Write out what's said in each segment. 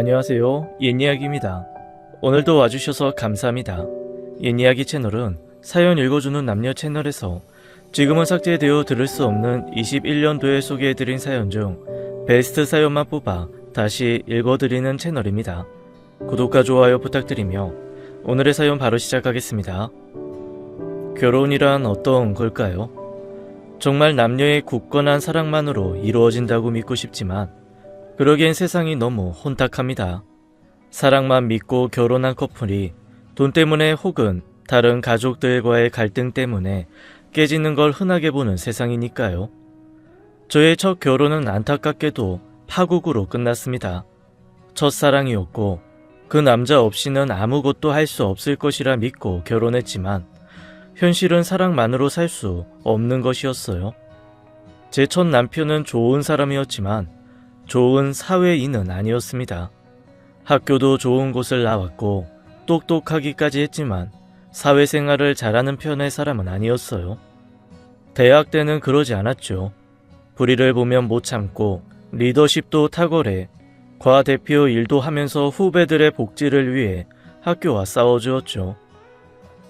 안녕하세요. 옛이야기입니다. 오늘도 와주셔서 감사합니다. 옛이야기 채널은 사연 읽어주는 남녀 채널에서 지금은 삭제되어 들을 수 없는 21년도에 소개해드린 사연 중 베스트 사연만 뽑아 다시 읽어드리는 채널입니다. 구독과 좋아요 부탁드리며 오늘의 사연 바로 시작하겠습니다. 결혼이란 어떤 걸까요? 정말 남녀의 굳건한 사랑만으로 이루어진다고 믿고 싶지만 그러기엔 세상이 너무 혼탁합니다. 사랑만 믿고 결혼한 커플이 돈 때문에 혹은 다른 가족들과의 갈등 때문에 깨지는 걸 흔하게 보는 세상이니까요. 저의 첫 결혼은 안타깝게도 파국으로 끝났습니다. 첫사랑이었고 그 남자 없이는 아무것도 할 수 없을 것이라 믿고 결혼했지만 현실은 사랑만으로 살 수 없는 것이었어요. 제 첫 남편은 좋은 사람이었지만 좋은 사회인은 아니었습니다. 학교도 좋은 곳을 나왔고 똑똑하기까지 했지만 사회생활을 잘하는 편의 사람은 아니었어요. 대학 때는 그러지 않았죠. 불의를 보면 못 참고 리더십도 탁월해 과대표 일도 하면서 후배들의 복지를 위해 학교와 싸워주었죠.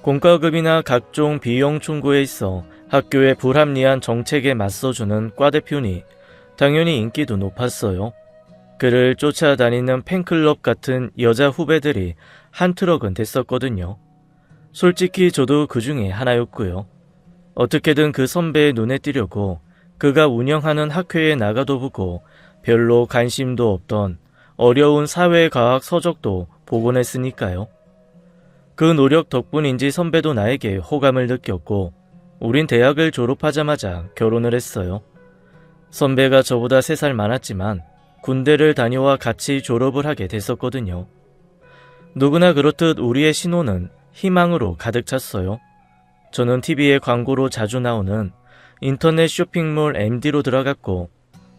공과금이나 각종 비용 충고에 있어 학교의 불합리한 정책에 맞서주는 과대표니 당연히 인기도 높았어요. 그를 쫓아다니는 팬클럽 같은 여자 후배들이 한 트럭은 됐었거든요. 솔직히 저도 그 중에 하나였고요. 어떻게든 그 선배의 눈에 띄려고 그가 운영하는 학회에 나가도 보고 별로 관심도 없던 어려운 사회과학 서적도 보곤 했으니까요. 그 노력 덕분인지 선배도 나에게 호감을 느꼈고 우린 대학을 졸업하자마자 결혼을 했어요. 선배가 저보다 3살 많았지만 군대를 다녀와 같이 졸업을 하게 됐었거든요. 누구나 그렇듯 우리의 신혼은 희망으로 가득 찼어요. 저는 TV에 광고로 자주 나오는 인터넷 쇼핑몰 MD로 들어갔고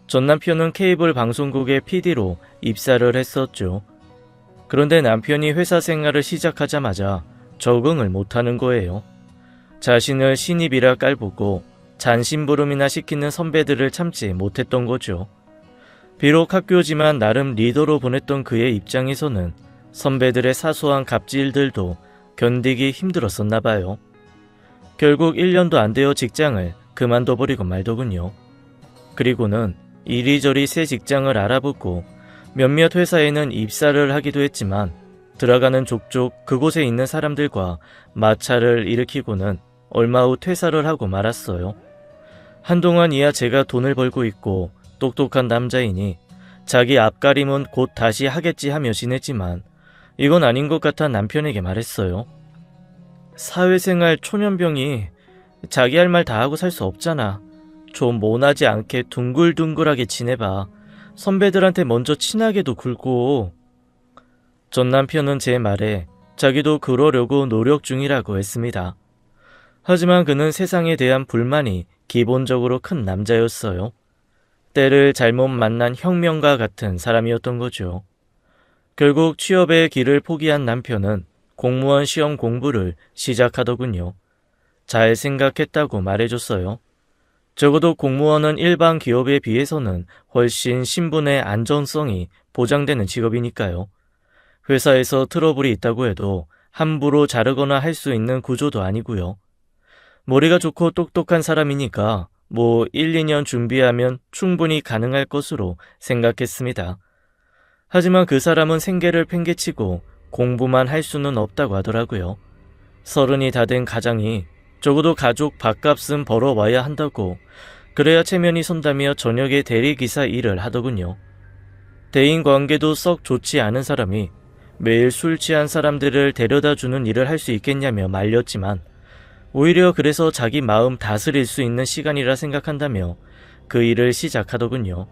전 남편은 케이블 방송국의 PD로 입사를 했었죠. 그런데 남편이 회사 생활을 시작하자마자 적응을 못하는 거예요. 자신을 신입이라 깔보고 잔심부름이나 시키는 선배들을 참지 못했던 거죠. 비록 학교지만 나름 리더로 보냈던 그의 입장에서는 선배들의 사소한 갑질들도 견디기 힘들었었나 봐요. 결국 1년도 안 되어 직장을 그만둬버리고 말더군요. 그리고는 이리저리 새 직장을 알아보고 몇몇 회사에는 입사를 하기도 했지만 들어가는 족족 그곳에 있는 사람들과 마찰을 일으키고는 얼마 후 퇴사를 하고 말았어요. 한동안 이야 제가 돈을 벌고 있고 똑똑한 남자이니 자기 앞가림은 곧 다시 하겠지 하며 지냈지만 이건 아닌 것 같아 남편에게 말했어요. 사회생활 초년병이 자기 할 말 다 하고 살 수 없잖아. 좀 모나지 않게 둥글둥글하게 지내봐. 선배들한테 먼저 친하게도 굴고. 전 남편은 제 말에 자기도 그러려고 노력 중이라고 했습니다. 하지만 그는 세상에 대한 불만이 기본적으로 큰 남자였어요. 때를 잘못 만난 혁명가 같은 사람이었던 거죠. 결국 취업의 길을 포기한 남편은 공무원 시험 공부를 시작하더군요. 잘 생각했다고 말해줬어요. 적어도 공무원은 일반 기업에 비해서는 훨씬 신분의 안전성이 보장되는 직업이니까요. 회사에서 트러블이 있다고 해도 함부로 자르거나 할 수 있는 구조도 아니고요. 머리가 좋고 똑똑한 사람이니까 1, 2년 준비하면 충분히 가능할 것으로 생각했습니다. 하지만 그 사람은 생계를 팽개치고 공부만 할 수는 없다고 하더라고요. 30이 다 된 가장이 적어도 가족 밥값은 벌어와야 한다고 그래야 체면이 선다며 저녁에 대리기사 일을 하더군요. 대인관계도 썩 좋지 않은 사람이 매일 술 취한 사람들을 데려다주는 일을 할 수 있겠냐며 말렸지만 오히려 그래서 자기 마음 다스릴 수 있는 시간이라 생각한다며 그 일을 시작하더군요.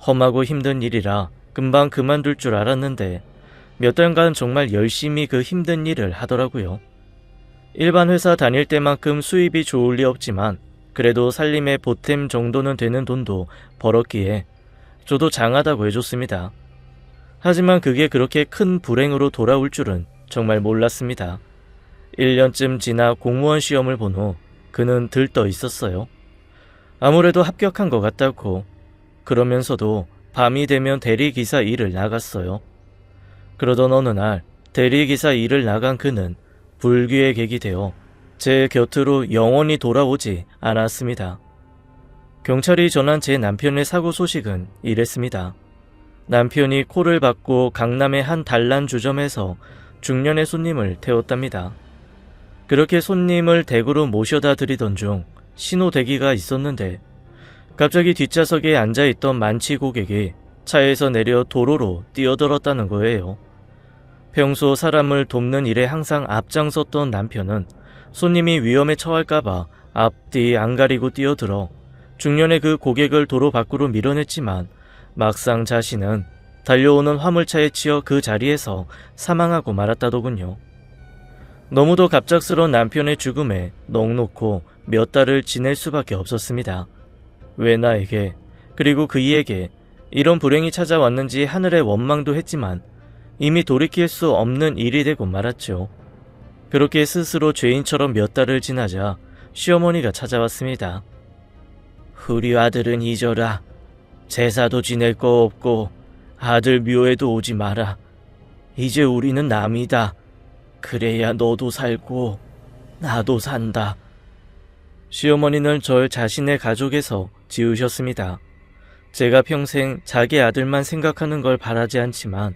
험하고 힘든 일이라 금방 그만둘 줄 알았는데 몇 달간 정말 열심히 그 힘든 일을 하더라고요. 일반 회사 다닐 때만큼 수입이 좋을 리 없지만 그래도 살림의 보탬 정도는 되는 돈도 벌었기에 저도 장하다고 해줬습니다. 하지만 그게 그렇게 큰 불행으로 돌아올 줄은 정말 몰랐습니다. 1년쯤 지나 공무원 시험을 본 후 그는 들떠 있었어요. 아무래도 합격한 것 같다고. 그러면서도 밤이 되면 대리기사 일을 나갔어요. 그러던 어느 날 대리기사 일을 나간 그는 불귀의 객이 되어 제 곁으로 영원히 돌아오지 않았습니다. 경찰이 전한 제 남편의 사고 소식은 이랬습니다. 남편이 코를 박고 강남의 한 단란주점에서 중년의 손님을 태웠답니다. 그렇게 손님을 댁으로 모셔다 드리던 중 신호 대기가 있었는데 갑자기 뒷좌석에 앉아있던 만취 고객이 차에서 내려 도로로 뛰어들었다는 거예요. 평소 사람을 돕는 일에 항상 앞장섰던 남편은 손님이 위험에 처할까봐 앞뒤 안 가리고 뛰어들어 중년의 그 고객을 도로 밖으로 밀어냈지만 막상 자신은 달려오는 화물차에 치여 그 자리에서 사망하고 말았다더군요. 너무도 갑작스러운 남편의 죽음에 넋놓고 몇 달을 지낼 수밖에 없었습니다. 왜 나에게, 그리고 그이에게 이런 불행이 찾아왔는지 하늘의 원망도 했지만 이미 돌이킬 수 없는 일이 되고 말았죠. 그렇게 스스로 죄인처럼 몇 달을 지나자 시어머니가 찾아왔습니다. 우리 아들은 잊어라. 제사도 지낼 거 없고 아들 묘에도 오지 마라. 이제 우리는 남이다. 그래야 너도 살고 나도 산다. 시어머니는 절 자신의 가족에서 지으셨습니다. 제가 평생 자기 아들만 생각하는 걸 바라지 않지만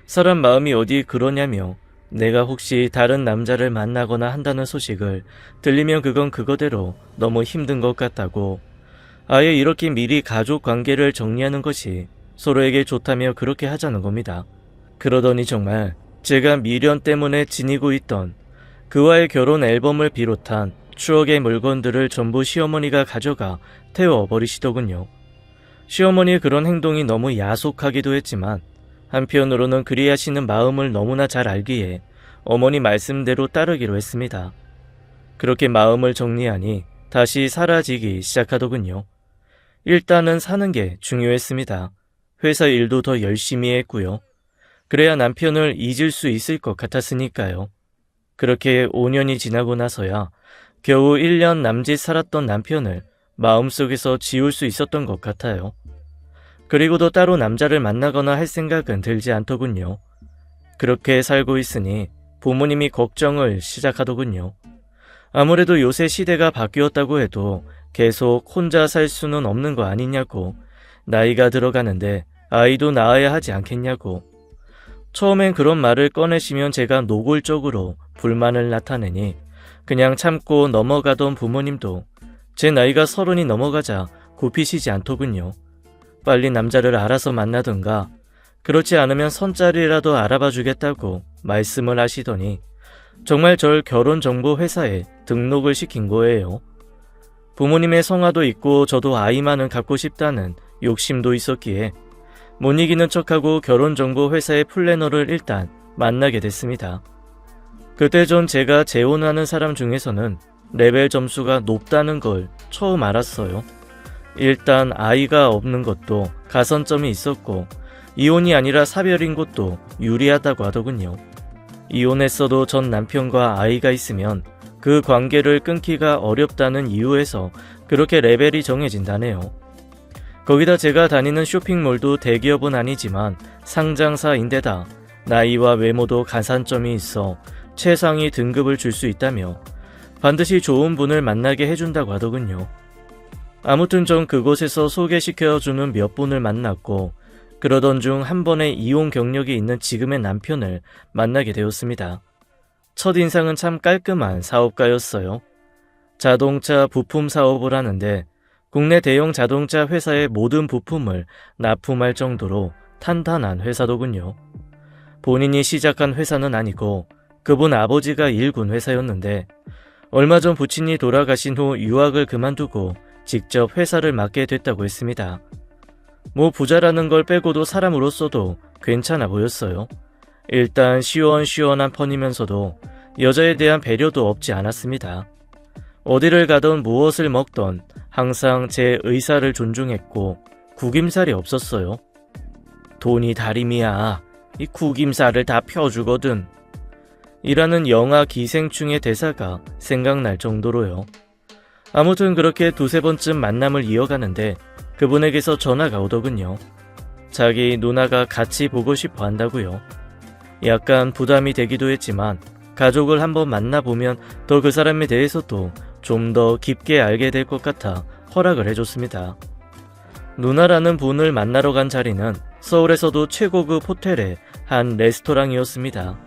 사람 마음이 어디 그러냐며 내가 혹시 다른 남자를 만나거나 한다는 소식을 들리면 그건 그거대로 너무 힘든 것 같다고 아예 이렇게 미리 가족 관계를 정리하는 것이 서로에게 좋다며 그렇게 하자는 겁니다. 그러더니 정말 제가 미련 때문에 지니고 있던 그와의 결혼 앨범을 비롯한 추억의 물건들을 전부 시어머니가 가져가 태워버리시더군요. 시어머니의 그런 행동이 너무 야속하기도 했지만 한편으로는 그리 하시는 마음을 너무나 잘 알기에 어머니 말씀대로 따르기로 했습니다. 그렇게 마음을 정리하니 다시 사라지기 시작하더군요. 일단은 사는 게 중요했습니다. 회사 일도 더 열심히 했고요. 그래야 남편을 잊을 수 있을 것 같았으니까요. 그렇게 5년이 지나고 나서야 겨우 1년 남짓 살았던 남편을 마음속에서 지울 수 있었던 것 같아요. 그리고도 따로 남자를 만나거나 할 생각은 들지 않더군요. 그렇게 살고 있으니 부모님이 걱정을 시작하더군요. 아무래도 요새 시대가 바뀌었다고 해도 계속 혼자 살 수는 없는 거 아니냐고, 나이가 들어가는데 아이도 낳아야 하지 않겠냐고. 처음엔 그런 말을 꺼내시면 제가 노골적으로 불만을 나타내니 그냥 참고 넘어가던 부모님도 제 나이가 30이 넘어가자 굽히시지 않더군요. 빨리 남자를 알아서 만나든가 그렇지 않으면 선자리라도 알아봐 주겠다고 말씀을 하시더니 정말 절 결혼정보회사에 등록을 시킨 거예요. 부모님의 성화도 있고 저도 아이만은 갖고 싶다는 욕심도 있었기에 못 이기는 척하고 결혼정보회사의 플래너를 일단 만나게 됐습니다. 그때 전 제가 재혼하는 사람 중에서는 레벨 점수가 높다는 걸 처음 알았어요. 일단 아이가 없는 것도 가산점이 있었고 이혼이 아니라 사별인 것도 유리하다고 하더군요. 이혼했어도 전 남편과 아이가 있으면 그 관계를 끊기가 어렵다는 이유에서 그렇게 레벨이 정해진다네요. 거기다 제가 다니는 쇼핑몰도 대기업은 아니지만 상장사인데다 나이와 외모도 가산점이 있어 최상위 등급을 줄 수 있다며 반드시 좋은 분을 만나게 해준다고 하더군요. 아무튼 전 그곳에서 소개시켜주는 몇 분을 만났고 그러던 중 한 번의 이혼 경력이 있는 지금의 남편을 만나게 되었습니다. 첫인상은 참 깔끔한 사업가였어요. 자동차 부품 사업을 하는데 국내 대형 자동차 회사의 모든 부품을 납품할 정도로 탄탄한 회사더군요. 본인이 시작한 회사는 아니고 그분 아버지가 일군 회사였는데 얼마 전 부친이 돌아가신 후 유학을 그만두고 직접 회사를 맡게 됐다고 했습니다. 뭐 부자라는 걸 빼고도 사람으로서도 괜찮아 보였어요. 일단 시원시원한 편이면서도 여자에 대한 배려도 없지 않았습니다. 어디를 가던 무엇을 먹던 항상 제 의사를 존중했고 구김살이 없었어요. 돈이 다림이야. 이 구김살을 다 펴주거든. 이라는 영화 기생충의 대사가 생각날 정도로요. 아무튼 그렇게 두세 번쯤 만남을 이어가는데 그분에게서 전화가 오더군요. 자기 누나가 같이 보고 싶어 한다고요. 약간 부담이 되기도 했지만 가족을 한번 만나보면 더 그 사람에 대해서도 좀 더 깊게 알게 될 것 같아 허락을 해줬습니다. 누나라는 분을 만나러 간 자리는 서울에서도 최고급 호텔의 한 레스토랑이었습니다.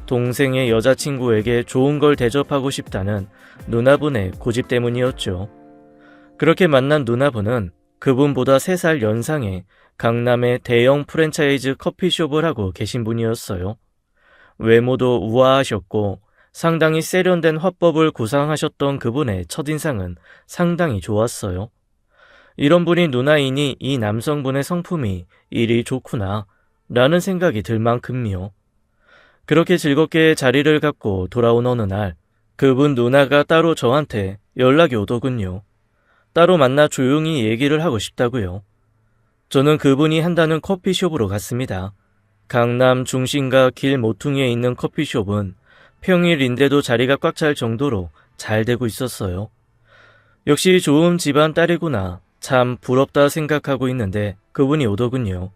동생의 여자친구에게 좋은 걸 대접하고 싶다는 누나분의 고집 때문이었죠. 그렇게 만난 누나분은 그분보다 3살 연상의 강남의 대형 프랜차이즈 커피숍을 하고 계신 분이었어요. 외모도 우아하셨고 상당히 세련된 화법을 구사하셨던 그분의 첫인상은 상당히 좋았어요. 이런 분이 누나이니 이 남성분의 성품이 이리 좋구나 라는 생각이 들 만큼요. 그렇게 즐겁게 자리를 갖고 돌아온 어느 날 그분 누나가 따로 저한테 연락이 오더군요. 따로 만나 조용히 얘기를 하고 싶다고요. 저는 그분이 한다는 커피숍으로 갔습니다. 강남 중심가 길 모퉁이에 있는 커피숍은 평일인데도 자리가 꽉 찰 정도로 잘 되고 있었어요. 역시 좋은 집안 딸이구나. 참 부럽다 생각하고 있는데 그분이 오더군요.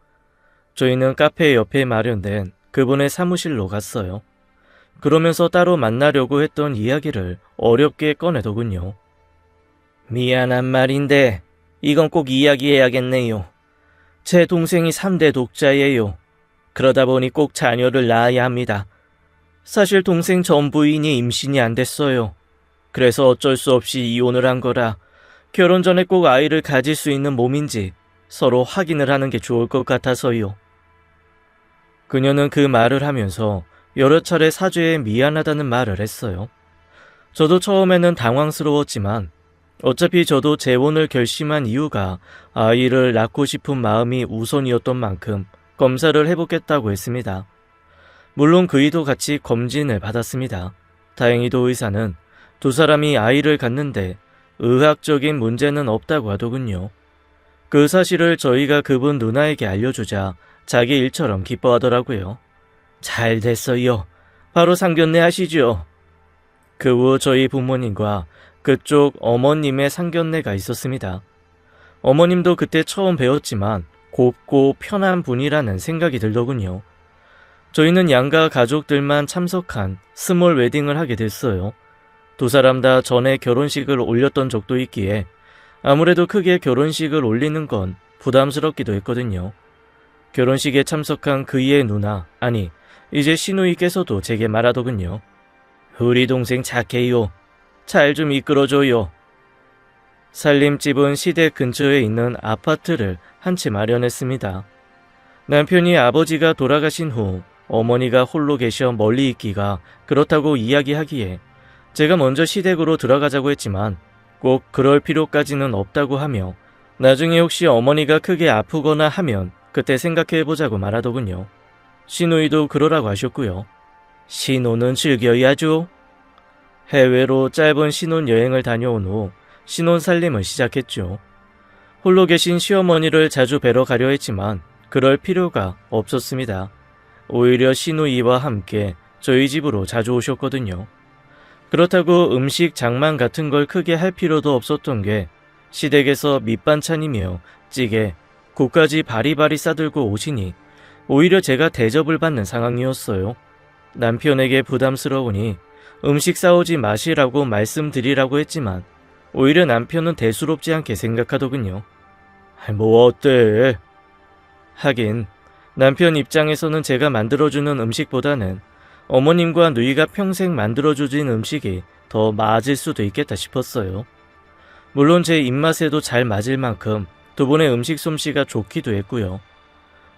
저희는 카페 옆에 마련된 그분의 사무실로 갔어요. 그러면서 따로 만나려고 했던 이야기를 어렵게 꺼내더군요. 미안한 말인데 이건 꼭 이야기해야겠네요. 제 동생이 3대 독자예요. 그러다 보니 꼭 자녀를 낳아야 합니다. 사실 동생 전 부인이 임신이 안 됐어요. 그래서 어쩔 수 없이 이혼을 한 거라 결혼 전에 꼭 아이를 가질 수 있는 몸인지 서로 확인을 하는 게 좋을 것 같아서요. 그녀는 그 말을 하면서 여러 차례 사죄에 미안하다는 말을 했어요. 저도 처음에는 당황스러웠지만 어차피 저도 재혼을 결심한 이유가 아이를 낳고 싶은 마음이 우선이었던 만큼 검사를 해보겠다고 했습니다. 물론 그이도 같이 검진을 받았습니다. 다행히도 의사는 두 사람이 아이를 갖는데 의학적인 문제는 없다고 하더군요. 그 사실을 저희가 그분 누나에게 알려주자 자기 일처럼 기뻐하더라고요. 잘 됐어요. 바로 상견례 하시죠. 그 후 저희 부모님과 그쪽 어머님의 상견례가 있었습니다. 어머님도 그때 처음 뵈었지만 곱고 편한 분이라는 생각이 들더군요. 저희는 양가 가족들만 참석한 스몰 웨딩을 하게 됐어요. 두 사람 다 전에 결혼식을 올렸던 적도 있기에 아무래도 크게 결혼식을 올리는 건 부담스럽기도 했거든요. 결혼식에 참석한 그이의 누나, 아니 이제 시누이께서도 제게 말하더군요. 우리 동생 착해요. 잘 좀 이끌어줘요. 살림집은 시댁 근처에 있는 아파트를 한 채 마련했습니다. 남편이 아버지가 돌아가신 후 어머니가 홀로 계셔 멀리 있기가 그렇다고 이야기하기에 제가 먼저 시댁으로 들어가자고 했지만 꼭 그럴 필요까지는 없다고 하며 나중에 혹시 어머니가 크게 아프거나 하면 그때 생각해보자고 말하더군요. 시누이도 그러라고 하셨고요. 신혼은 즐겨야죠. 해외로 짧은 신혼여행을 다녀온 후 신혼살림을 시작했죠. 홀로 계신 시어머니를 자주 뵈러 가려 했지만 그럴 필요가 없었습니다. 오히려 시누이와 함께 저희 집으로 자주 오셨거든요. 그렇다고 음식 장만 같은 걸 크게 할 필요도 없었던 게 시댁에서 밑반찬이며 찌개, 국까지 바리바리 싸들고 오시니 오히려 제가 대접을 받는 상황이었어요. 남편에게 부담스러우니 음식 싸오지 마시라고 말씀드리라고 했지만 오히려 남편은 대수롭지 않게 생각하더군요. 뭐 어때? 하긴 남편 입장에서는 제가 만들어주는 음식보다는 어머님과 누이가 평생 만들어주신 음식이 더 맞을 수도 있겠다 싶었어요. 물론 제 입맛에도 잘 맞을 만큼 두 분의 음식 솜씨가 좋기도 했고요.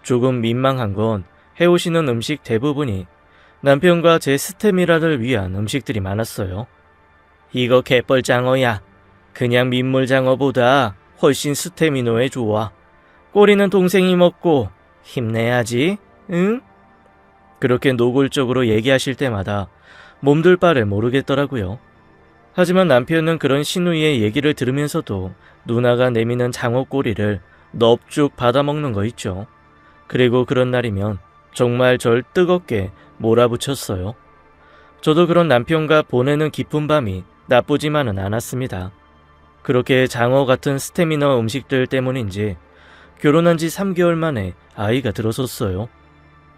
조금 민망한 건 해오시는 음식 대부분이 남편과 제 스테미라를 위한 음식들이 많았어요. 이거 갯벌장어야. 그냥 민물장어보다 훨씬 스테미노에 좋아. 꼬리는 동생이 먹고 힘내야지, 응? 그렇게 노골적으로 얘기하실 때마다 몸둘 바를 모르겠더라고요. 하지만 남편은 그런 시누이의 얘기를 들으면서도 누나가 내미는 장어꼬리를 넙죽 받아먹는 거 있죠. 그리고 그런 날이면 정말 절 뜨겁게 몰아붙였어요. 저도 그런 남편과 보내는 깊은 밤이 나쁘지만은 않았습니다. 그렇게 장어 같은 스테미너 음식들 때문인지 결혼한 지 3개월 만에 아이가 들어섰어요.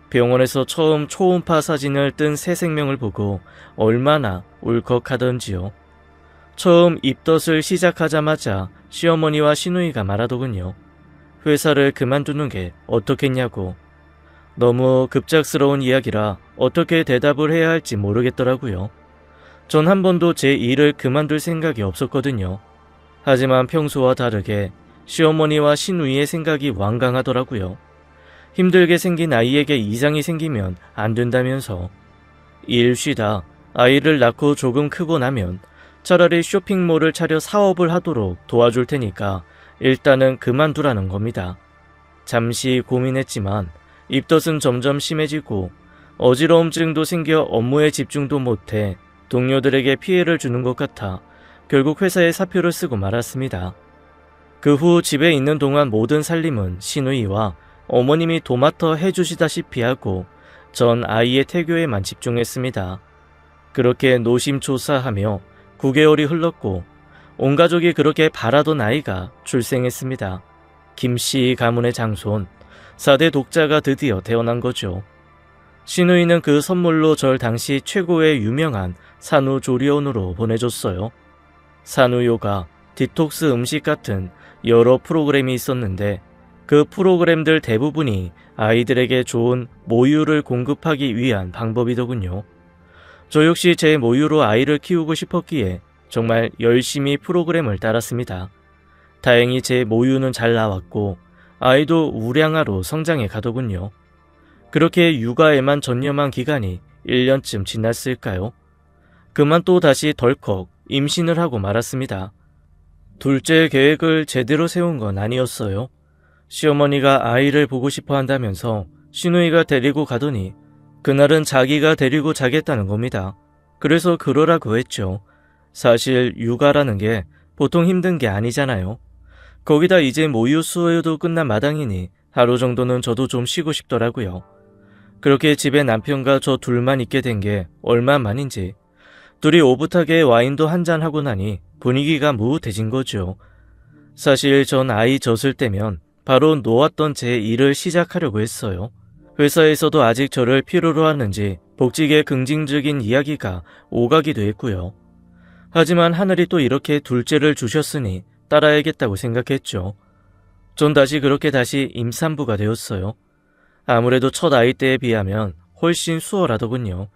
병원에서 처음 초음파 사진을 뜬 새 생명을 보고 얼마나 울컥하던지요. 처음 입덧을 시작하자마자 시어머니와 시누이가 말하더군요. 회사를 그만두는 게 어떻겠냐고. 너무 급작스러운 이야기라 어떻게 대답을 해야 할지 모르겠더라고요. 전 한 번도 제 일을 그만둘 생각이 없었거든요. 하지만 평소와 다르게 시어머니와 시누이의 생각이 완강하더라고요. 힘들게 생긴 아이에게 이상이 생기면 안 된다면서. 일 쉬다 아이를 낳고 조금 크고 나면 차라리 쇼핑몰을 차려 사업을 하도록 도와줄 테니까 일단은 그만두라는 겁니다. 잠시 고민했지만 입덧은 점점 심해지고 어지러움증도 생겨 업무에 집중도 못해 동료들에게 피해를 주는 것 같아 결국 회사에 사표를 쓰고 말았습니다. 그 후 집에 있는 동안 모든 살림은 시누이와 어머님이 도맡아 해주시다시피 하고 전 아이의 태교에만 집중했습니다. 그렇게 노심초사하며 9개월이 흘렀고 온 가족이 그렇게 바라던 아이가 출생했습니다. 김씨 가문의 장손 4대 독자가 드디어 태어난 거죠. 시누이는 그 선물로 절 당시 최고의 유명한 산후조리원으로 보내줬어요. 산후요가, 디톡스 음식 같은 여러 프로그램이 있었는데 그 프로그램들 대부분이 아이들에게 좋은 모유를 공급하기 위한 방법이더군요. 저 역시 제 모유로 아이를 키우고 싶었기에 정말 열심히 프로그램을 따랐습니다. 다행히 제 모유는 잘 나왔고 아이도 우량아로 성장해 가더군요. 그렇게 육아에만 전념한 기간이 1년쯤 지났을까요? 그만 또 다시 덜컥 임신을 하고 말았습니다. 둘째 계획을 제대로 세운 건 아니었어요. 시어머니가 아이를 보고 싶어 한다면서 시누이가 데리고 가더니 그날은 자기가 데리고 자겠다는 겁니다. 그래서 그러라고 했죠. 사실 육아라는 게 보통 힘든 게 아니잖아요. 거기다 이제 모유 수유도 끝난 마당이니 하루 정도는 저도 좀 쉬고 싶더라고요. 그렇게 집에 남편과 저 둘만 있게 된 게 얼마만인지 둘이 오붓하게 와인도 한잔하고 나니 분위기가 무흐해진 거죠. 사실 전 아이 젖을 때면 바로 놓았던 제 일을 시작하려고 했어요. 회사에서도 아직 저를 필요로 하는지 복직에 긍정적인 이야기가 오가기도 했고요. 하지만 하늘이 또 이렇게 둘째를 주셨으니 따라야겠다고 생각했죠. 전 다시 임산부가 되었어요. 아무래도 첫 아이 때에 비하면 훨씬 수월하더군요.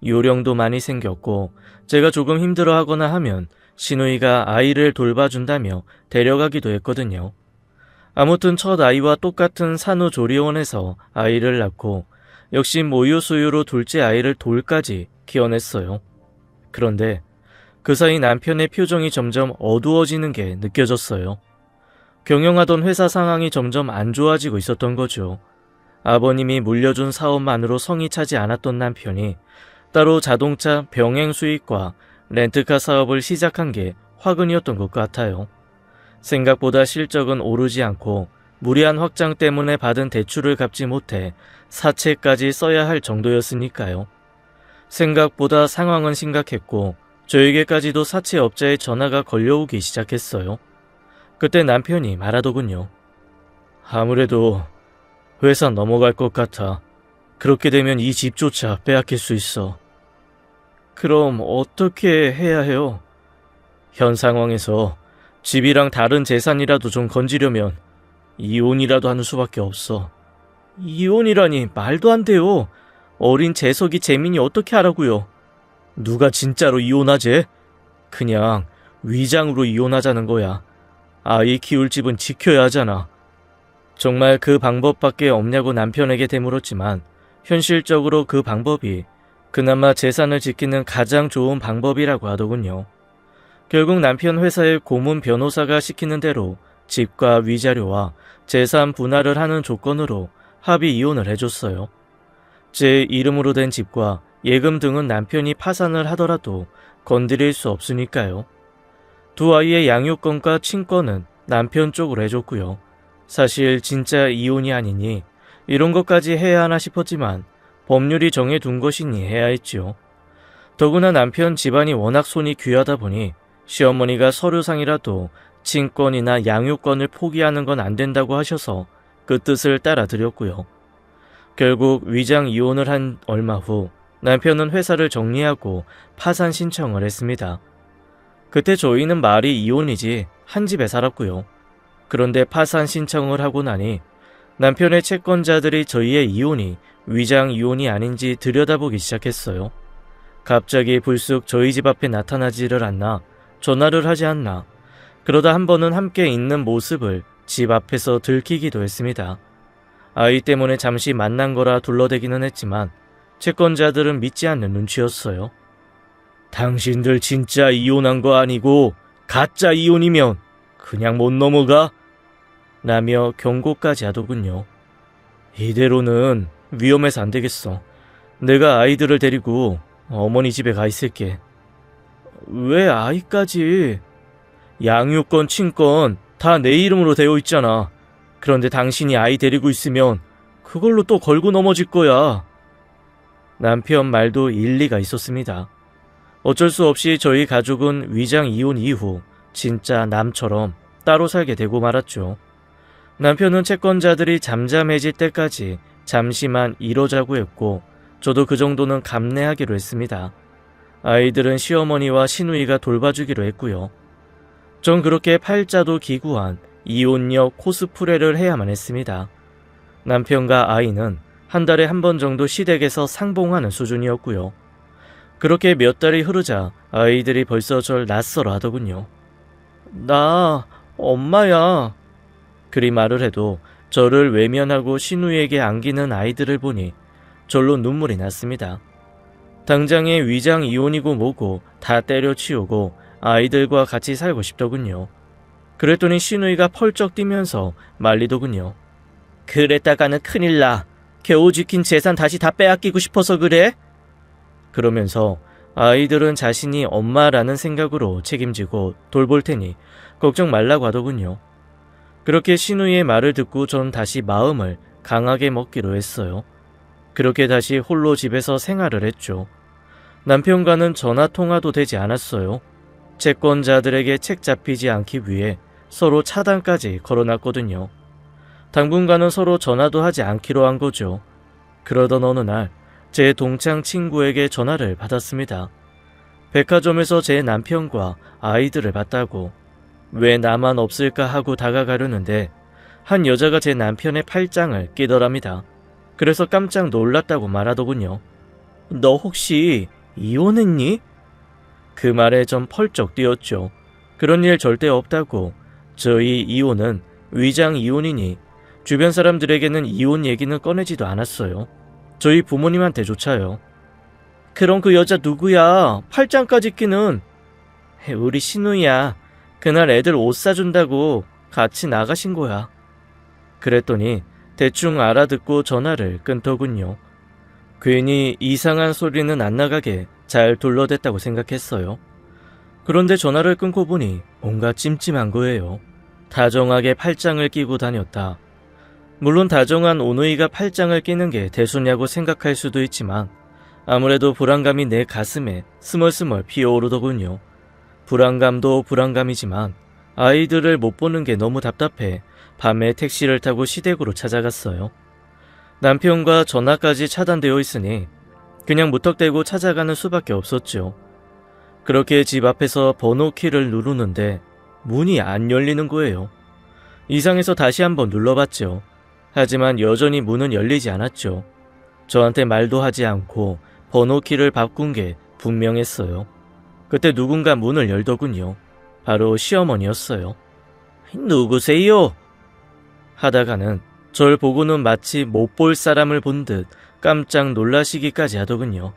요령도 많이 생겼고 제가 조금 힘들어하거나 하면 시누이가 아이를 돌봐준다며 데려가기도 했거든요. 아무튼 첫 아이와 똑같은 산후조리원에서 아이를 낳고 역시 모유 수유로 둘째 아이를 돌까지 키워냈어요. 그런데 그 사이 남편의 표정이 점점 어두워지는 게 느껴졌어요. 경영하던 회사 상황이 점점 안 좋아지고 있었던 거죠. 아버님이 물려준 사업만으로 성이 차지 않았던 남편이 따로 자동차 병행 수익과 렌트카 사업을 시작한 게 화근이었던 것 같아요. 생각보다 실적은 오르지 않고 무리한 확장 때문에 받은 대출을 갚지 못해 사채까지 써야 할 정도였으니까요. 생각보다 상황은 심각했고 저에게까지도 사채업자의 전화가 걸려오기 시작했어요. 그때 남편이 말하더군요. 아무래도 회사 넘어갈 것 같아. 그렇게 되면 이 집조차 빼앗길 수 있어. 그럼 어떻게 해야 해요? 현 상황에서 집이랑 다른 재산이라도 좀 건지려면 이혼이라도 하는 수밖에 없어. 이혼이라니 말도 안 돼요. 어린 재석이 재민이 어떻게 하라고요? 누가 진짜로 이혼하재? 그냥 위장으로 이혼하자는 거야. 아이 키울 집은 지켜야 하잖아. 정말 그 방법밖에 없냐고 남편에게 되물었지만 현실적으로 그 방법이 그나마 재산을 지키는 가장 좋은 방법이라고 하더군요. 결국 남편 회사의 고문 변호사가 시키는 대로 집과 위자료와 재산 분할을 하는 조건으로 합의 이혼을 해줬어요. 제 이름으로 된 집과 예금 등은 남편이 파산을 하더라도 건드릴 수 없으니까요. 두 아이의 양육권과 친권은 남편 쪽으로 해줬고요. 사실 진짜 이혼이 아니니 이런 것까지 해야 하나 싶었지만 법률이 정해둔 것이니 해야 했지요. 더구나 남편 집안이 워낙 손이 귀하다 보니 시어머니가 서류상이라도 친권이나 양육권을 포기하는 건 안 된다고 하셔서 그 뜻을 따라드렸고요. 결국 위장 이혼을 한 얼마 후 남편은 회사를 정리하고 파산 신청을 했습니다. 그때 저희는 말이 이혼이지 한 집에 살았고요. 그런데 파산 신청을 하고 나니 남편의 채권자들이 저희의 이혼이 위장 이혼이 아닌지 들여다보기 시작했어요. 갑자기 불쑥 저희 집 앞에 나타나지를 않나, 전화를 하지 않나, 그러다 한 번은 함께 있는 모습을 집 앞에서 들키기도 했습니다. 아이 때문에 잠시 만난 거라 둘러대기는 했지만 채권자들은 믿지 않는 눈치였어요. 당신들 진짜 이혼한 거 아니고 가짜 이혼이면 그냥 못 넘어가? 라며 경고까지 하더군요. 이대로는 위험해서 안 되겠어. 내가 아이들을 데리고 어머니 집에 가 있을게. 왜 아이까지? 양육권, 친권 다 내 이름으로 되어 있잖아. 그런데 당신이 아이 데리고 있으면 그걸로 또 걸고 넘어질 거야. 남편 말도 일리가 있었습니다. 어쩔 수 없이 저희 가족은 위장 이혼 이후 진짜 남처럼 따로 살게 되고 말았죠. 남편은 채권자들이 잠잠해질 때까지 잠시만 이러자고 했고 저도 그 정도는 감내하기로 했습니다. 아이들은 시어머니와 시누이가 돌봐주기로 했고요. 전 그렇게 팔자도 기구한 이혼녀 코스프레를 해야만 했습니다. 남편과 아이는 한 달에 한 번 정도 시댁에서 상봉하는 수준이었고요. 그렇게 몇 달이 흐르자 아이들이 벌써 절 낯설어 하더군요. 나 엄마야. 그리 말을 해도 저를 외면하고 시누이에게 안기는 아이들을 보니 절로 눈물이 났습니다. 당장에 위장 이혼이고 뭐고 다 때려치우고 아이들과 같이 살고 싶더군요. 그랬더니 시누이가 펄쩍 뛰면서 말리더군요. 그랬다가는 큰일 나. 겨우 지킨 재산 다시 다 빼앗기고 싶어서 그래? 그러면서 아이들은 자신이 엄마라는 생각으로 책임지고 돌볼 테니 걱정 말라고 하더군요. 그렇게 시누이의 말을 듣고 전 다시 마음을 강하게 먹기로 했어요. 그렇게 다시 홀로 집에서 생활을 했죠. 남편과는 전화통화도 되지 않았어요. 채권자들에게 책 잡히지 않기 위해 서로 차단까지 걸어놨거든요. 당분간은 서로 전화도 하지 않기로 한 거죠. 그러던 어느 날 제 동창 친구에게 전화를 받았습니다. 백화점에서 제 남편과 아이들을 봤다고. 왜 나만 없을까 하고 다가가려는데 한 여자가 제 남편의 팔짱을 끼더랍니다. 그래서 깜짝 놀랐다고 말하더군요. 너 혹시 이혼했니? 그 말에 전 펄쩍 뛰었죠. 그런 일 절대 없다고. 저희 이혼은 위장 이혼이니 주변 사람들에게는 이혼 얘기는 꺼내지도 않았어요. 저희 부모님한테조차요. 그럼 그 여자 누구야? 팔짱까지 끼는. 우리 시누이야. 그날 애들 옷 사준다고 같이 나가신 거야. 그랬더니 대충 알아듣고 전화를 끊더군요. 괜히 이상한 소리는 안 나가게 잘 둘러댔다고 생각했어요. 그런데 전화를 끊고 보니 뭔가 찜찜한 거예요. 다정하게 팔짱을 끼고 다녔다. 물론 다정한 오누이가 팔짱을 끼는 게 대수냐고 생각할 수도 있지만 아무래도 불안감이 내 가슴에 스멀스멀 피어오르더군요. 불안감도 불안감이지만 아이들을 못 보는 게 너무 답답해 밤에 택시를 타고 시댁으로 찾아갔어요. 남편과 전화까지 차단되어 있으니 그냥 무턱대고 찾아가는 수밖에 없었죠. 그렇게 집 앞에서 번호키를 누르는데 문이 안 열리는 거예요. 이상해서 다시 한번 눌러봤죠. 하지만 여전히 문은 열리지 않았죠. 저한테 말도 하지 않고 번호키를 바꾼 게 분명했어요. 그때 누군가 문을 열더군요. 바로 시어머니였어요. 누구세요? 하다가는 절 보고는 마치 못 볼 사람을 본 듯 깜짝 놀라시기까지 하더군요.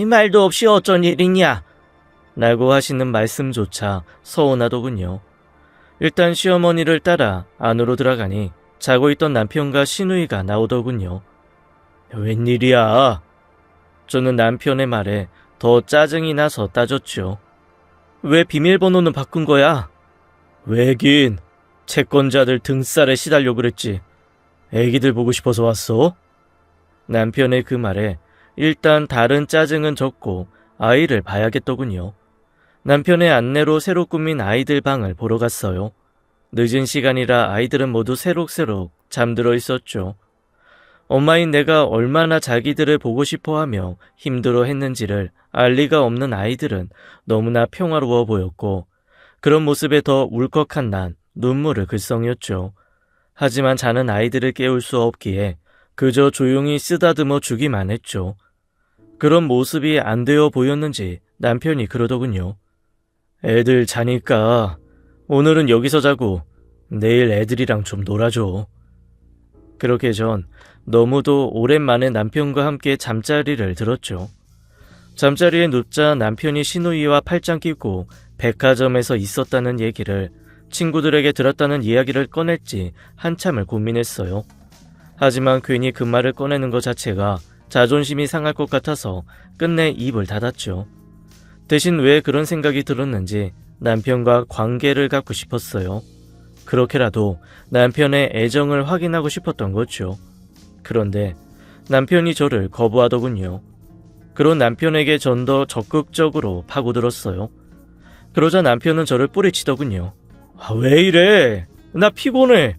말도 없이 어쩐 일이냐? 라고 하시는 말씀조차 서운하더군요. 일단 시어머니를 따라 안으로 들어가니 자고 있던 남편과 시누이가 나오더군요. 웬일이야? 저는 남편의 말에 더 짜증이 나서 따졌죠. 왜 비밀번호는 바꾼 거야? 왜긴 채권자들 등살에 시달려 그랬지. 애기들 보고 싶어서 왔어? 남편의 그 말에 일단 다른 짜증은 적고 아이를 봐야겠더군요. 남편의 안내로 새로 꾸민 아이들 방을 보러 갔어요. 늦은 시간이라 아이들은 모두 새록새록 잠들어 있었죠. 엄마인 내가 얼마나 자기들을 보고 싶어하며 힘들어 했는지를 알 리가 없는 아이들은 너무나 평화로워 보였고 그런 모습에 더 울컥한 난 눈물을 글썽였죠. 하지만 자는 아이들을 깨울 수 없기에 그저 조용히 쓰다듬어 주기만 했죠. 그런 모습이 안 되어 보였는지 남편이 그러더군요. 애들 자니까 오늘은 여기서 자고 내일 애들이랑 좀 놀아줘. 그렇게 전 너무도 오랜만에 남편과 함께 잠자리를 들었죠. 잠자리에 눕자 남편이 시누이와 팔짱 끼고 백화점에서 있었다는 얘기를 친구들에게 들었다는 이야기를 꺼냈지 한참을 고민했어요. 하지만 괜히 그 말을 꺼내는 것 자체가 자존심이 상할 것 같아서 끝내 입을 닫았죠. 대신 왜 그런 생각이 들었는지 남편과 관계를 갖고 싶었어요. 그렇게라도 남편의 애정을 확인하고 싶었던 거죠. 그런데 남편이 저를 거부하더군요. 그런 남편에게 전 더 적극적으로 파고들었어요. 그러자 남편은 저를 뿌리치더군요. 왜 이래? 나 피곤해.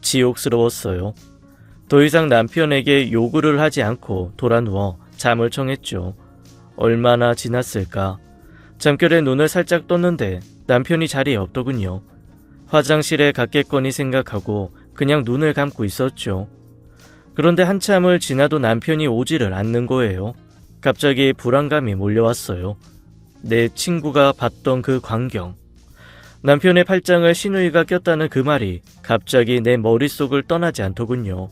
지옥스러웠어요. 더 이상 남편에게 요구를 하지 않고 돌아누워 잠을 청했죠. 얼마나 지났을까? 잠결에 눈을 살짝 떴는데 남편이 자리에 없더군요. 화장실에 갔겠거니 생각하고 그냥 눈을 감고 있었죠. 그런데 한참을 지나도 남편이 오지를 않는 거예요. 갑자기 불안감이 몰려왔어요. 내 친구가 봤던 그 광경. 남편의 팔짱을 시누이가 꼈다는 그 말이 갑자기 내 머릿속을 떠나지 않더군요.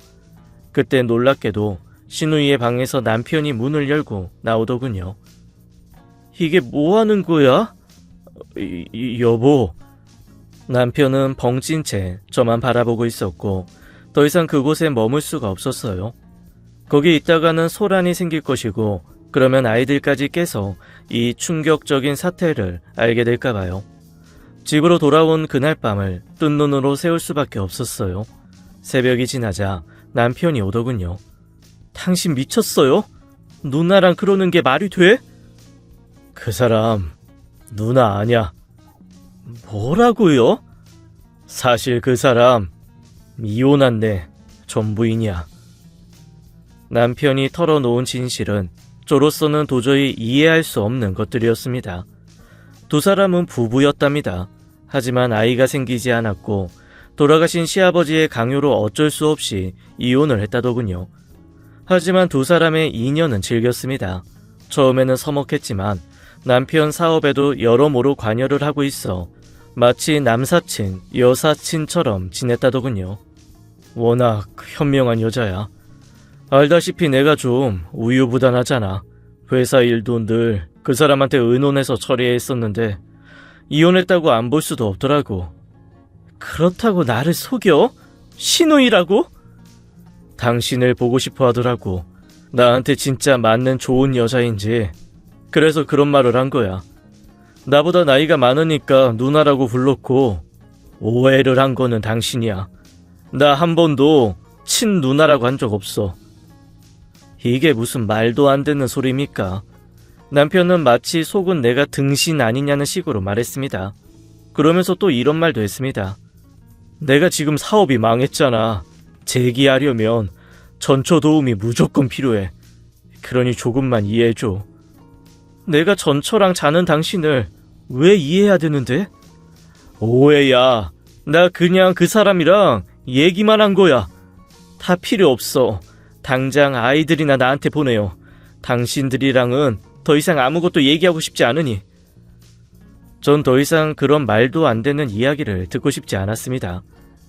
그때 놀랍게도 시누이의 방에서 남편이 문을 열고 나오더군요. 이게 뭐 하는 거야? 여보. 남편은 벙찐 채 저만 바라보고 있었고 더 이상 그곳에 머물 수가 없었어요. 거기 있다가는 소란이 생길 것이고 그러면 아이들까지 깨서 이 충격적인 사태를 알게 될까봐요. 집으로 돌아온 그날 밤을 뜬 눈으로 세울 수밖에 없었어요. 새벽이 지나자 남편이 오더군요. 당신 미쳤어요? 누나랑 그러는 게 말이 돼? 그 사람 누나 아냐. 뭐라고요? 사실 그 사람 이혼한 내 전부인이야. 남편이 털어놓은 진실은 저로서는 도저히 이해할 수 없는 것들이었습니다. 두 사람은 부부였답니다. 하지만 아이가 생기지 않았고 돌아가신 시아버지의 강요로 어쩔 수 없이 이혼을 했다더군요. 하지만 두 사람의 인연은 즐겼습니다. 처음에는 서먹했지만 남편 사업에도 여러모로 관여를 하고 있어 마치 남사친, 여사친처럼 지냈다더군요. 워낙 현명한 여자야. 알다시피 내가 좀 우유부단하잖아. 회사 일도 늘 그 사람한테 의논해서 처리했었는데 이혼했다고 안 볼 수도 없더라고. 그렇다고 나를 속여? 시누이라고? 당신을 보고 싶어 하더라고. 나한테 진짜 맞는 좋은 여자인지. 그래서 그런 말을 한 거야. 나보다 나이가 많으니까 누나라고 불렀고 오해를 한 거는 당신이야. 나 한 번도 친누나라고 한 적 없어. 이게 무슨 말도 안 되는 소리입니까? 남편은 마치 속은 내가 등신 아니냐는 식으로 말했습니다. 그러면서 또 이런 말도 했습니다. 내가 지금 사업이 망했잖아. 재기하려면 전처 도움이 무조건 필요해. 그러니 조금만 이해해줘. 내가 전처랑 자는 당신을 왜 이해해야 되는데? 오해야. 나 그냥 그 사람이랑 얘기만 한 거야. 다 필요 없어. 당장 아이들이나 나한테 보내요. 당신들이랑은 더 이상 아무것도 얘기하고 싶지 않으니. 전 더 이상 그런 말도 안 되는 이야기를 듣고 싶지 않았습니다.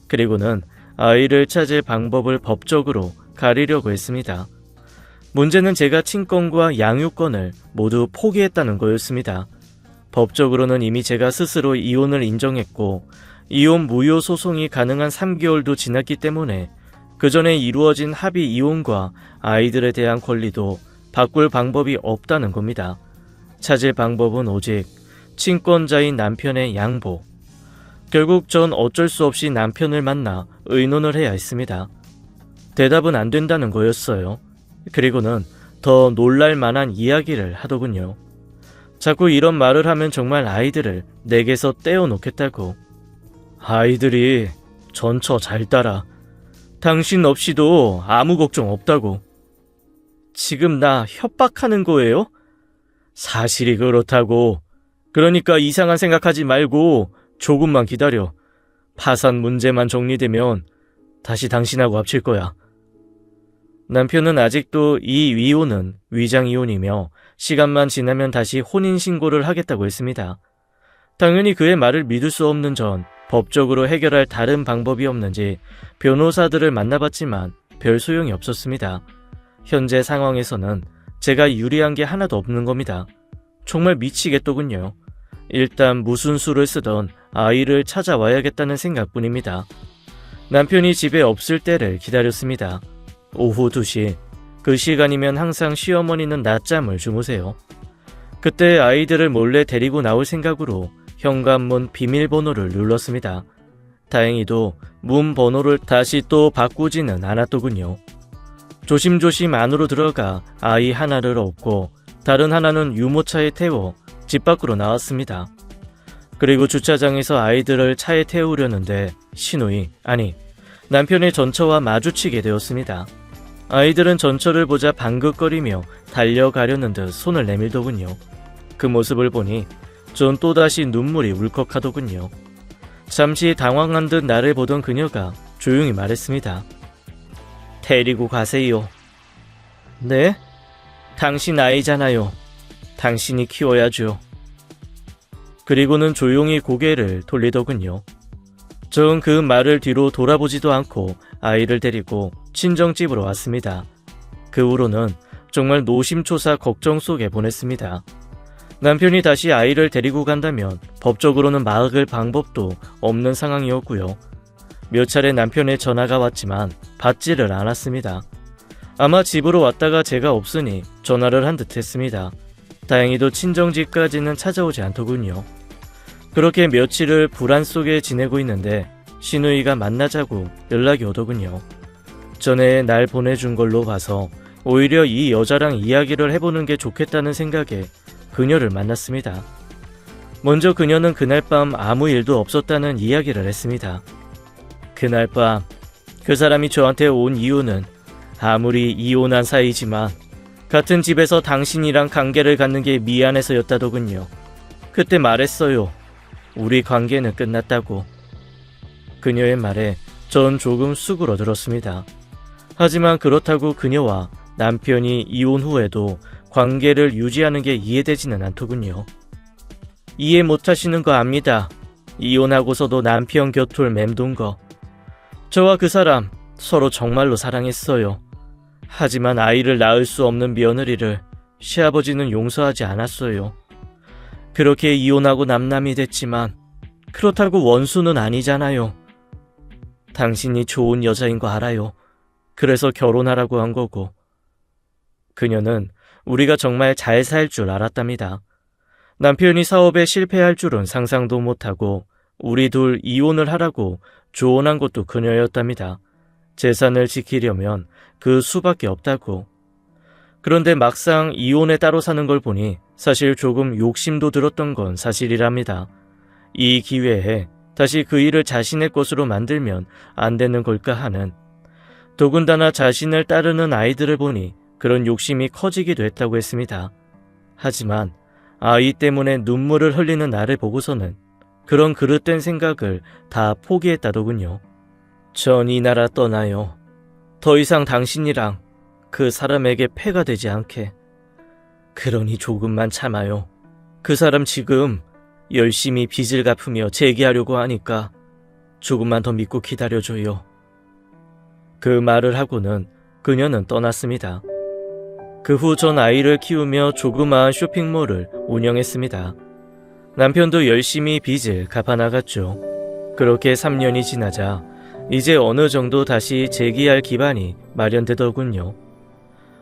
그리고는 아이를 찾을 방법을 법적으로 가리려고 했습니다. 문제는 제가 친권과 양육권을 모두 포기했다는 거였습니다. 법적으로는 이미 제가 스스로 이혼을 인정했고 이혼 무효 소송이 가능한 3개월도 지났기 때문에 그 전에 이루어진 합의 이혼과 아이들에 대한 권리도 바꿀 방법이 없다는 겁니다. 찾을 방법은 오직 친권자인 남편의 양보. 결국 전 어쩔 수 없이 남편을 만나 의논을 해야 했습니다. 대답은 안 된다는 거였어요. 그리고는 더 놀랄 만한 이야기를 하더군요. 자꾸 이런 말을 하면 정말 아이들을 내게서 떼어놓겠다고. 아이들이 전처 잘 따라. 당신 없이도 아무 걱정 없다고. 지금 나 협박하는 거예요? 사실이 그렇다고. 그러니까 이상한 생각하지 말고 조금만 기다려. 파산 문제만 정리되면 다시 당신하고 합칠 거야. 남편은 아직도 이 이혼은 위장이혼이며 시간만 지나면 다시 혼인신고를 하겠다고 했습니다. 당연히 그의 말을 믿을 수 없는 전 법적으로 해결할 다른 방법이 없는지 변호사들을 만나봤지만 별 소용이 없었습니다. 현재 상황에서는 제가 유리한 게 하나도 없는 겁니다. 정말 미치겠더군요. 일단 무슨 수를 쓰던 아이를 찾아와야겠다는 생각뿐입니다. 남편이 집에 없을 때를 기다렸습니다. 오후 2시, 그 시간이면 항상 시어머니는 낮잠을 주무세요. 그때 아이들을 몰래 데리고 나올 생각으로 현관문 비밀번호를 눌렀습니다. 다행히도 문 번호를 다시 또 바꾸지는 않았더군요. 조심조심 안으로 들어가 아이 하나를 업고 다른 하나는 유모차에 태워 집 밖으로 나왔습니다. 그리고 주차장에서 아이들을 차에 태우려는데 남편의 전처와 마주치게 되었습니다. 아이들은 전처를 보자 방긋거리며 달려가려는 듯 손을 내밀더군요. 그 모습을 보니 전 또다시 눈물이 울컥하더군요. 잠시 당황한 듯 나를 보던 그녀가 조용히 말했습니다. 데리고 가세요. 네? 당신 아이잖아요. 당신이 키워야죠. 그리고는 조용히 고개를 돌리더군요. 전 그 말을 뒤로 돌아보지도 않고 아이를 데리고 친정집으로 왔습니다. 그 후로는 정말 노심초사 걱정 속에 보냈습니다. 남편이 다시 아이를 데리고 간다면 법적으로는 막을 방법도 없는 상황이었고요. 몇 차례 남편의 전화가 왔지만 받지를 않았습니다. 아마 집으로 왔다가 제가 없으니 전화를 한 듯 했습니다. 다행히도 친정집까지는 찾아오지 않더군요. 그렇게 며칠을 불안 속에 지내고 있는데 시누이가 만나자고 연락이 오더군요. 전에 날 보내준 걸로 봐서 오히려 이 여자랑 이야기를 해보는 게 좋겠다는 생각에 그녀를 만났습니다. 먼저 그녀는 그날 밤 아무 일도 없었다는 이야기를 했습니다. 그날 밤 그 사람이 저한테 온 이유는 아무리 이혼한 사이지만 같은 집에서 당신이랑 관계를 갖는 게 미안해서였다더군요. 그때 말했어요. 우리 관계는 끝났다고. 그녀의 말에 전 조금 수그러들었습니다. 하지만 그렇다고 그녀와 남편이 이혼 후에도 관계를 유지하는 게 이해되지는 않더군요. 이해 못하시는 거 압니다. 이혼하고서도 남편 곁을 맴돈 거. 저와 그 사람 서로 정말로 사랑했어요. 하지만 아이를 낳을 수 없는 며느리를 시아버지는 용서하지 않았어요. 그렇게 이혼하고 남남이 됐지만 그렇다고 원수는 아니잖아요. 당신이 좋은 여자인 거 알아요. 그래서 결혼하라고 한 거고. 그녀는 우리가 정말 잘 살 줄 알았답니다. 남편이 사업에 실패할 줄은 상상도 못하고 우리 둘 이혼을 하라고 조언한 것도 그녀였답니다. 재산을 지키려면 그 수밖에 없다고. 그런데 막상 이혼에 따로 사는 걸 보니 사실 조금 욕심도 들었던 건 사실이랍니다. 이 기회에 다시 그 일을 자신의 것으로 만들면 안 되는 걸까 하는, 더군다나 자신을 따르는 아이들을 보니 그런 욕심이 커지기도 했다고 했습니다. 하지만 아이 때문에 눈물을 흘리는 나를 보고서는 그런 그릇된 생각을 다 포기했다더군요. 전 이 나라 떠나요. 더 이상 당신이랑 그 사람에게 폐가 되지 않게. 그러니 조금만 참아요. 그 사람 지금 열심히 빚을 갚으며 재기하려고 하니까 조금만 더 믿고 기다려줘요. 그 말을 하고는 그녀는 떠났습니다. 그 후 전 아이를 키우며 조그마한 쇼핑몰을 운영했습니다. 남편도 열심히 빚을 갚아나갔죠. 그렇게 3년이 지나자 이제 어느 정도 다시 재기할 기반이 마련되더군요.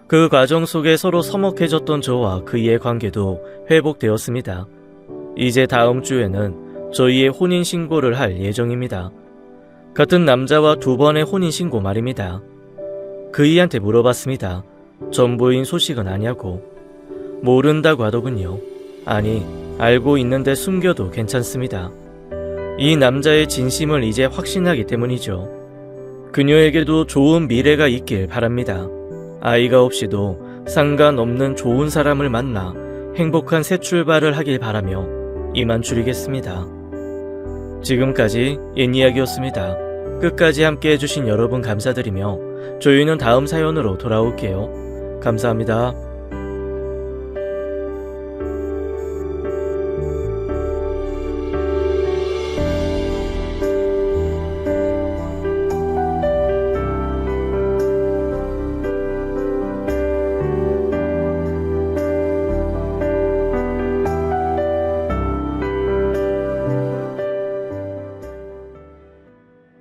그 과정 속에 서로 서먹해졌던 저와 그의 관계도 회복되었습니다. 이제 다음 주에는 저희의 혼인신고를 할 예정입니다. 같은 남자와 2번의 혼인신고 말입니다. 그이한테 물어봤습니다. 전부인 소식은 아냐고. 모른다고 하더군요. 아니, 알고 있는데 숨겨도 괜찮습니다. 이 남자의 진심을 이제 확신하기 때문이죠. 그녀에게도 좋은 미래가 있길 바랍니다. 아이가 없이도 상관없는 좋은 사람을 만나 행복한 새 출발을 하길 바라며 이만 줄이겠습니다. 지금까지 옛이야기였습니다. 끝까지 함께 해주신 여러분 감사드리며 저희는 다음 사연으로 돌아올게요. 감사합니다.